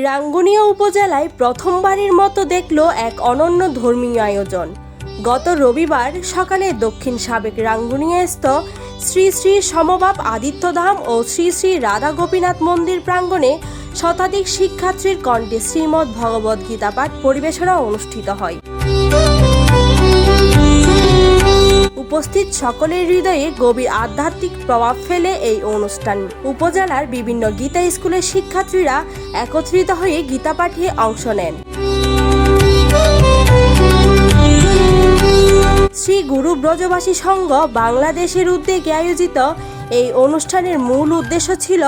রাঙ্গুনিয়া উপজেলায় প্রথমবারের মতো দেখল এক অনন্য ধর্মীয় আয়োজন। গত রবিবার সকালে দক্ষিণ সাবেক রাঙ্গুনিয়াস্থ শ্রী শ্রী সমবাপ আদিত্যধাম ও শ্রী শ্রী রাধা গোপীনাথ মন্দির প্রাঙ্গণে শতাধিক শিক্ষার্থীর কণ্ঠে শ্রীমদ্ ভগবদ গীতা পাঠ পরিবেশনা অনুষ্ঠিত হয়। উপস্থিত সকলের হৃদয়ে গভীর আধ্যাত্মিক প্রভাব ফেলে এই অনুষ্ঠান। উপজেলার বিভিন্ন গীতা স্কুলের শিক্ষার্থীরা একত্রিত হয়ে গীতা পাঠে অংশ নেন। শ্রী গুরু ব্রজবাসী সংঘ বাংলাদেশের উদ্যোগে আয়োজিত এই অনুষ্ঠানের মূল উদ্দেশ্য ছিল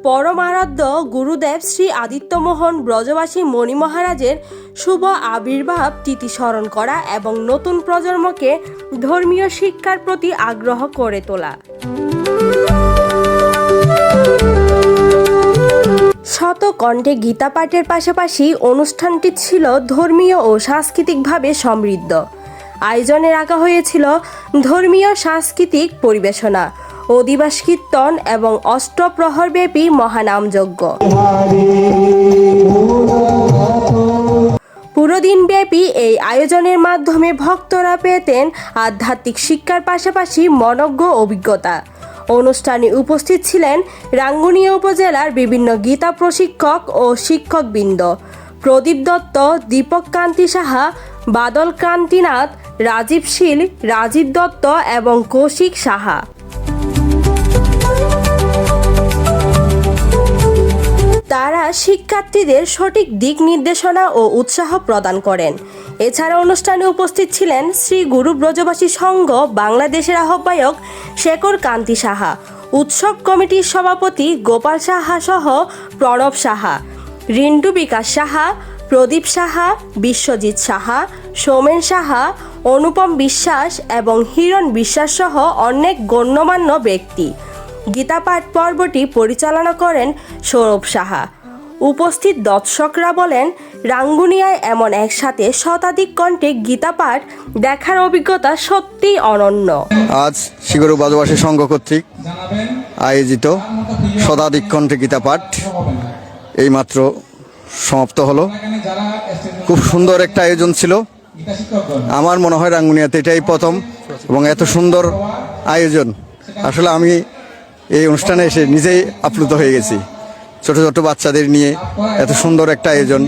পরমারাধ্য গুরুদেব শ্রী আদিত্যমোহন ব্রজবাসী মণি মহারাজের শুভ আবির্ভাব তিথি স্মরণ করা এবং নতুন প্রজন্মকে ধর্মীয় শিক্ষার প্রতি আগ্রহ করে তোলা। শত কণ্ঠে গীতা পাঠের পাশাপাশি অনুষ্ঠানটি ছিল ধর্মীয় ও সাংস্কৃতিকভাবে সমৃদ্ধ। আয়োজনে রাখা হয়েছিল ধর্মীয় সাংস্কৃতিক পরিবেশনা, অধিবাস কীর্তন এবং অষ্টপ্রহরব্যাপী মহানামযজ্ঞ। পুরো দিনব্যাপী এই আয়োজনের মাধ্যমে ভক্তরা পেতেন আধ্যাত্মিক শিক্ষার পাশাপাশি মনোজ্ঞ অভিজ্ঞতা। অনুষ্ঠানে উপস্থিত ছিলেন রাঙ্গুনিয়া উপজেলার বিভিন্ন গীতা প্রশিক্ষক ও শিক্ষকবৃন্দ, প্রদীপ দত্ত, দীপক কান্তি সাহা, বাদল কান্তিনাথ, রাজীব শীল, রাজীব দত্ত এবং কৌশিক সাহা। তারা শিক্ষার্থীদের সঠিক দিক নির্দেশনা ও উৎসাহ প্রদান করেন। এছাড়া অনুষ্ঠানে উপস্থিত ছিলেন শ্রী গুরু ব্রজবাসী সংঘ বাংলাদেশের আহ্বায়ক শেখর কান্তি সাহা, উৎসব কমিটির সভাপতি গোপাল সাহা সহ প্রণব সাহা, রিন্টু বিকাশ সাহা, প্রদীপ সাহা, বিশ্বজিৎ সাহা, সৌমেন সাহা, অনুপম বিশ্বাস এবং হিরণ বিশ্বাস সহ অনেক গণ্যমান্য ব্যক্তি। গীতা পাঠ পর্বটি পরিচালনা করেন সৌরভ সাহা। উপস্থিত দর্শকরা বলেন, রাঙ্গুনিয়ায় এমন একসাথে শতাধিক কণ্ঠে গীতা পাঠ দেখার অভিজ্ঞতা সত্যিই অনন্য। আজ শ্রী গুরু ব্রজবাসী সংঘ কর্তৃক আয়োজিত শতাধিক কণ্ঠে গীতা পাঠ এইমাত্র সমাপ্ত হলো। খুব সুন্দর একটা আয়োজন ছিল। আমার মনে হয় রাঙ্গুনিয়াতে এটাই প্রথম এবং এত সুন্দর আয়োজন। আসলে আমি এই অনুষ্ঠানে এসে নিজেই আপ্লুত হয়ে গেছি। ছোট ছোট বাচ্চাদের নিয়ে এত সুন্দর একটা আয়োজন।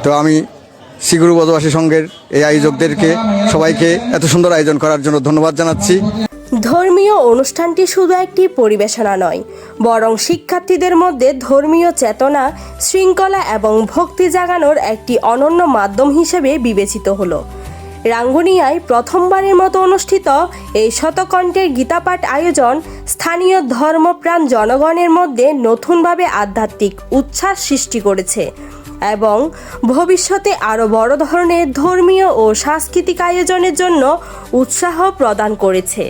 তো আমি শ্রী গুরু ব্রজবাসী সংঘের এই আয়োজকদেরকে সবাইকে এত সুন্দর আয়োজন করার জন্য ধন্যবাদ জানাচ্ছি। ধর্মীয় অনুষ্ঠানটি শুধু একটি পরিবেশনা নয়, বরং শিক্ষার্থীদের মধ্যে ধর্মীয় চেতনা, শৃঙ্খলা এবং ভক্তি জাগানোর একটি অনন্য মাধ্যম হিসেবে বিবেচিত হলো। রাঙ্গুনিয়ায় প্রথমবারের মতো অনুষ্ঠিত এই শতকণ্ঠের গীতাপাঠ আয়োজন স্থানীয় ধর্মপ্রাণ জনগণের মধ্যে নতুনভাবে আধ্যাত্মিক উচ্ছ্বাস সৃষ্টি করেছে এবং ভবিষ্যতে আরও বড় ধরনের ধর্মীয় ও সাংস্কৃতিক আয়োজনের জন্য উৎসাহ প্রদান করেছে।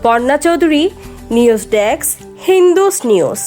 Parna Chowdhury, news desk, Hindus news.